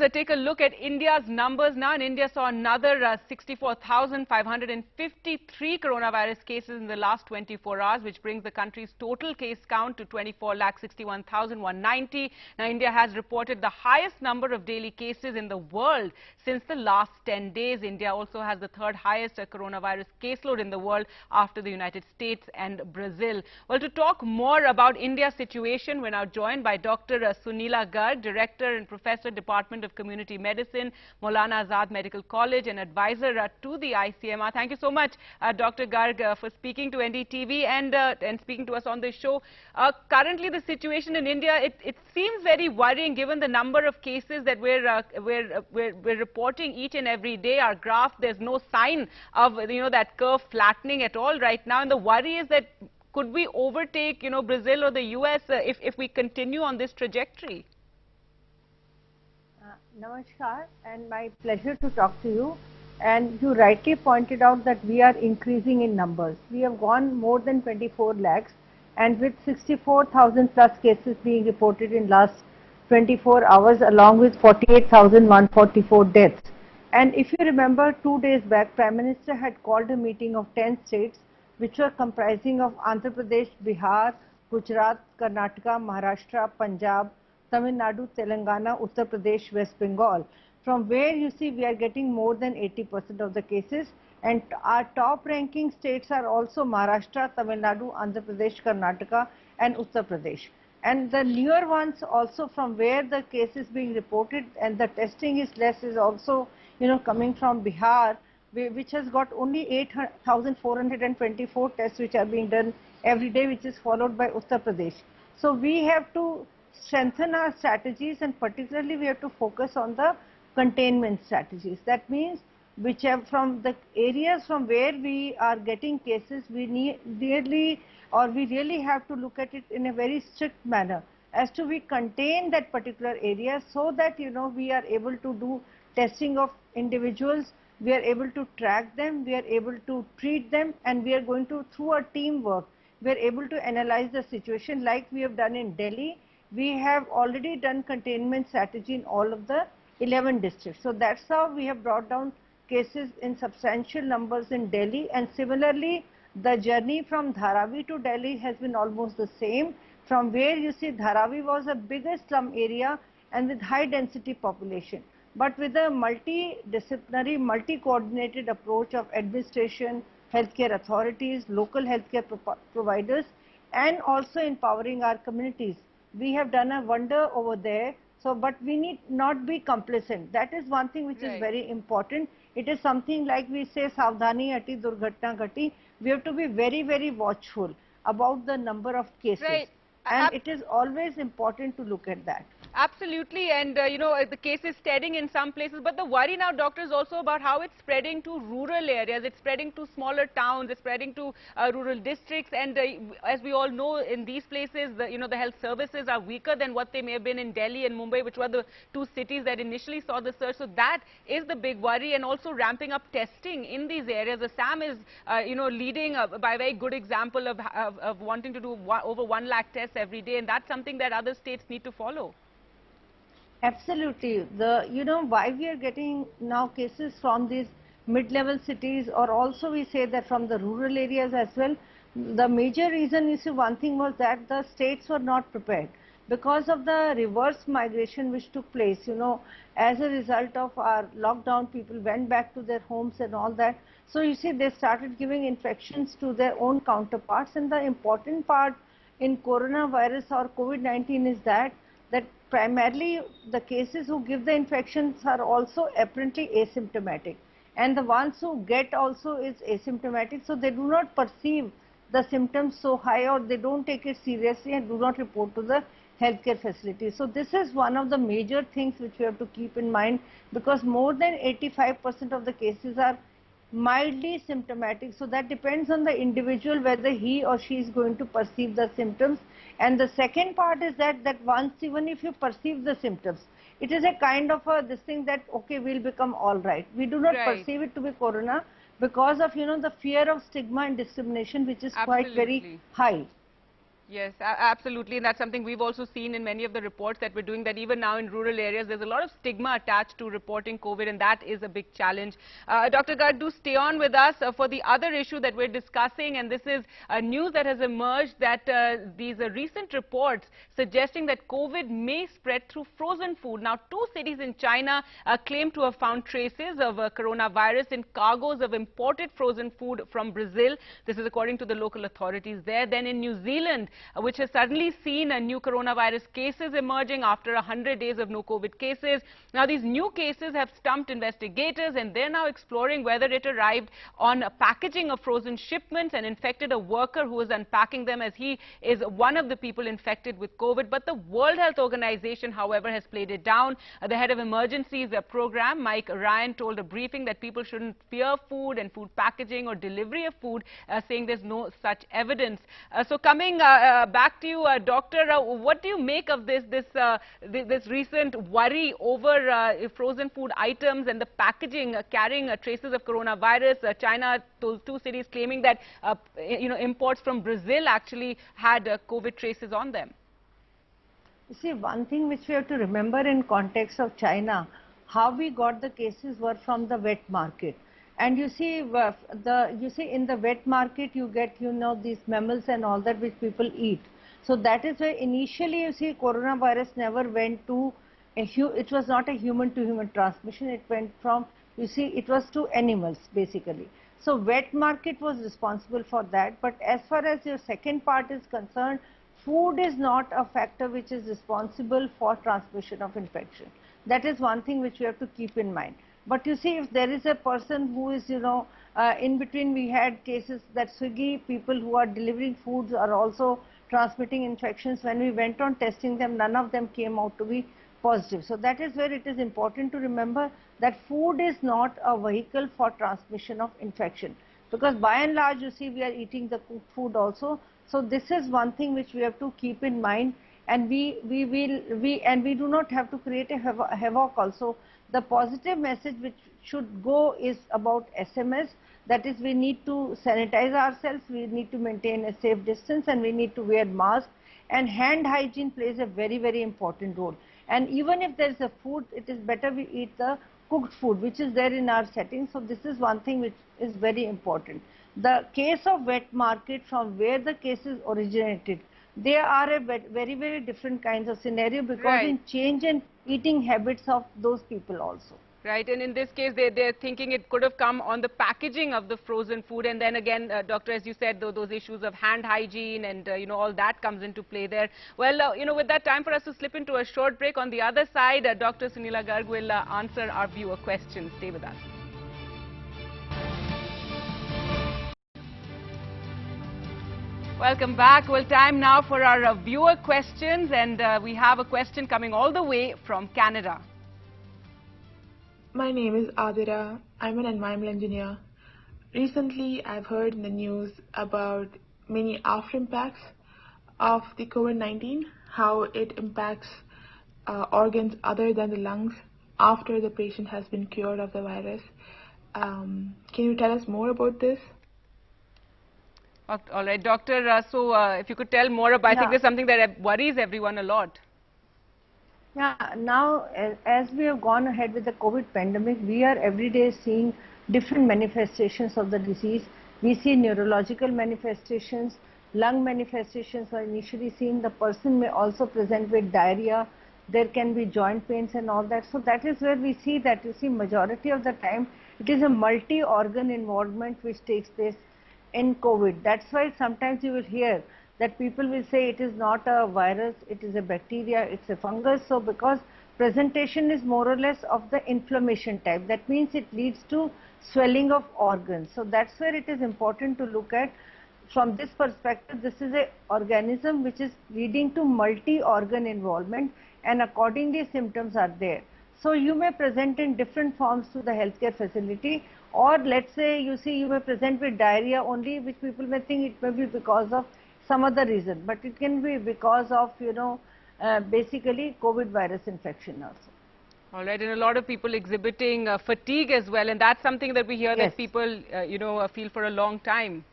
take a look at India's numbers now. And India saw another 64,553 coronavirus cases in the last 24 hours, which brings the country's total case count to 24,61,190. Now, India has reported the highest number of daily cases in the world since the last 10 days. India also has the third highest coronavirus caseload in the world after the United States and Brazil. Well, to talk more about India's situation, we're now joined by Dr. Sunila Garg, Director and Professor, Department of Community Medicine, Maulana Azad Medical College, and advisor to the ICMR. Thank you so much, Dr. Garg, for speaking to NDTV and speaking to us on this show. Currently, the situation in India, it seems very worrying given the number of cases that we're reporting each and every day. Our graph, there's no sign of that curve flattening at all right now, and the worry is that could we overtake Brazil or the US if we continue on this trajectory? Namaskar, and my pleasure to talk to you. And you rightly pointed out that we are increasing in numbers. We have gone more than 24 lakhs, and with 64,000 plus cases being reported in last 24 hours, along with 48,144 deaths. And if you remember, 2 days back, Prime Minister had called a meeting of 10 states, which were comprising of Andhra Pradesh, Bihar, Gujarat, Karnataka, Maharashtra, Punjab, Tamil Nadu, Telangana, Uttar Pradesh, West Bengal, from where you see we are getting more than 80% of the cases, and our top ranking states are also Maharashtra, Tamil Nadu, Andhra Pradesh, Karnataka and Uttar Pradesh. And the newer ones also from where the case is being reported and the testing is less is also coming from Bihar, which has got only 8,424 tests which are being done every day, which is followed by Uttar Pradesh. So we have to strengthen our strategies, and particularly we have to focus on the containment strategies. That means whichever from the areas from where we are getting cases, we really have to look at it in a very strict manner as to we contain that particular area, so that we are able to do testing of individuals, we are able to track them, we are able to treat them, and we are going to, through our teamwork, we are able to analyze the situation like we have done in Delhi. We have already done containment strategy in all of the 11 districts. So that's how we have brought down cases in substantial numbers in Delhi, and similarly the journey from Dharavi to Delhi has been almost the same, from where you see Dharavi was the biggest slum area and with high density population. But with a multidisciplinary, multi-coordinated approach of administration, healthcare authorities, local healthcare providers, and also empowering our communities, we have done a wonder over there. So, but we need not be complacent. That is one thing which is very important. It is something like we say, Savdhani ati durghatna ghati. We have to be very, very watchful about the number of cases. And it is always important to look at that. Absolutely, and the case is steadying in some places, but the worry now, doctor, is also about how it's spreading to rural areas, it's spreading to smaller towns, it's spreading to rural districts, and as we all know, in these places, the health services are weaker than what they may have been in Delhi and Mumbai, which were the two cities that initially saw the surge. So that is the big worry, and also ramping up testing in these areas. Assam is, leading by a very good example of wanting to do over 1 lakh tests every day, and that's something that other states need to follow. Absolutely. Why we are getting now cases from these mid-level cities, or also we say that from the rural areas as well. The major reason is, one thing was that the states were not prepared because of the reverse migration which took place. As a result of our lockdown, people went back to their homes and all that. So you see, they started giving infections to their own counterparts. And the important part in coronavirus or COVID-19 is that primarily the cases who give the infections are also apparently asymptomatic, and the ones who get also is asymptomatic, so they do not perceive the symptoms so high, or they don't take it seriously and do not report to the healthcare facilities. So this is one of the major things which we have to keep in mind, because more than 85% of the cases are mildly symptomatic. So that depends on the individual whether he or she is going to perceive the symptoms. And the second part is that once, even if you perceive the symptoms, it is a kind of this thing that, okay, we'll become all right. We do not perceive it to be corona because of, the fear of stigma and discrimination, which is quite very high. Yes, absolutely. And that's something we've also seen in many of the reports that we're doing, that even now in rural areas, there's a lot of stigma attached to reporting COVID, and that is a big challenge. Dr. Garg, do stay on with us for the other issue that we're discussing, and this is news that has emerged that these recent reports suggesting that COVID may spread through frozen food. Now, 2 cities in China claim to have found traces of coronavirus in cargoes of imported frozen food from Brazil. This is according to the local authorities there. Then in New Zealand, which has suddenly seen new coronavirus cases emerging after 100 days of no COVID cases. Now, these new cases have stumped investigators, and they're now exploring whether it arrived on packaging of frozen shipments and infected a worker who was unpacking them, as he is one of the people infected with COVID. But the World Health Organization, however, has played it down. The head of emergencies program, Mike Ryan, told a briefing that people shouldn't fear food and food packaging or delivery of food, saying there's no such evidence. So coming back to you, Doctor, what do you make of this recent worry over frozen food items and the packaging carrying traces of coronavirus? China, those 2 cities claiming that imports from Brazil actually had COVID traces on them. You see, one thing which we have to remember in context of China, how we got the cases were from the wet market. And you see, in the wet market, you get, these mammals and all that which people eat. So that is why initially, you see, coronavirus never went to it was not a human-to-human transmission. It went from, it was to animals, basically. So wet market was responsible for that. But as far as your second part is concerned, food is not a factor which is responsible for transmission of infection. That is one thing which we have to keep in mind. But you see, if there is a person who is, in between we had cases that Swiggy people who are delivering foods are also transmitting infections. When we went on testing them, none of them came out to be positive. So that is where it is important to remember that food is not a vehicle for transmission of infection. Because by and large, you see, we are eating the cooked food also. So this is one thing which we have to keep in mind. And we do not have to create a havoc also. The positive message which should go is about SMS, that is, we need to sanitize ourselves, we need to maintain a safe distance, and we need to wear masks, and hand hygiene plays a very, very important role. And even if there is a food, it is better we eat the cooked food which is there in our setting. So this is one thing which is very important. The case of wet market, from where the cases originated, they are a very, very different kinds of scenario, because in change in eating habits of those people also. Right, and in this case, they're thinking it could have come on the packaging of the frozen food. And then again, Doctor, as you said, those issues of hand hygiene and, all that comes into play there. Well, with that, time for us to slip into a short break. On the other side, Dr. Sunila Garg will answer our viewer questions. Stay with us. Welcome back. Well, time now for our viewer questions, and we have a question coming all the way from Canada. My name is Adira. I'm an environmental engineer. Recently, I've heard in the news about many after impacts of the COVID-19, how it impacts organs other than the lungs after the patient has been cured of the virus. Can you tell us more about this? All right, Doctor, so if you could tell more about, I think this is something that worries everyone a lot. Yeah, now as we have gone ahead with the COVID pandemic, we are every day seeing different manifestations of the disease. We see neurological manifestations, lung manifestations are initially seen. The person may also present with diarrhea. There can be joint pains and all that. So that is where we see that, majority of the time it is a multi-organ involvement which takes place in COVID. That's why sometimes you will hear that people will say it is not a virus, it is a bacteria, it's a fungus. So because presentation is more or less of the inflammation type, that means it leads to swelling of organs. So that's where it is important to look at from this perspective. This is an organism which is leading to multi-organ involvement, and accordingly symptoms are there. So you may present in different forms to the healthcare facility, or let's say you may present with diarrhea only, which people may think it may be because of some other reason, but it can be because of basically COVID virus infection also. All right, and a lot of people exhibiting fatigue as well, and that's something that we hear that people feel for a long time.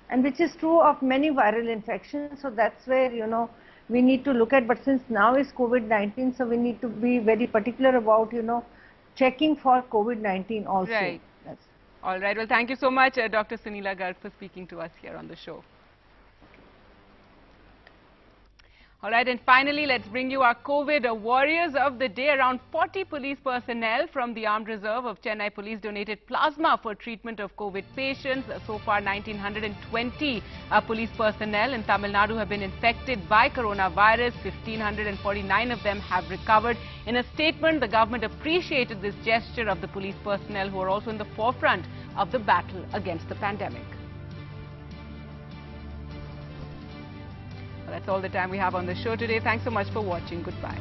and which is true of many viral infections. So that's where, we need to look at, but since now is COVID-19, so we need to be very particular about, checking for COVID-19 also. Right. Yes. All right. Well, thank you so much, Dr. Sunila Garg, for speaking to us here on the show. All right, and finally, let's bring you our COVID warriors of the day. Around 40 police personnel from the Armed Reserve of Chennai Police donated plasma for treatment of COVID patients. So far, 1,920 police personnel in Tamil Nadu have been infected by coronavirus. 1,549 of them have recovered. In a statement, the government appreciated this gesture of the police personnel who are also in the forefront of the battle against the pandemic. That's all the time we have on the show today. Thanks so much for watching. Goodbye.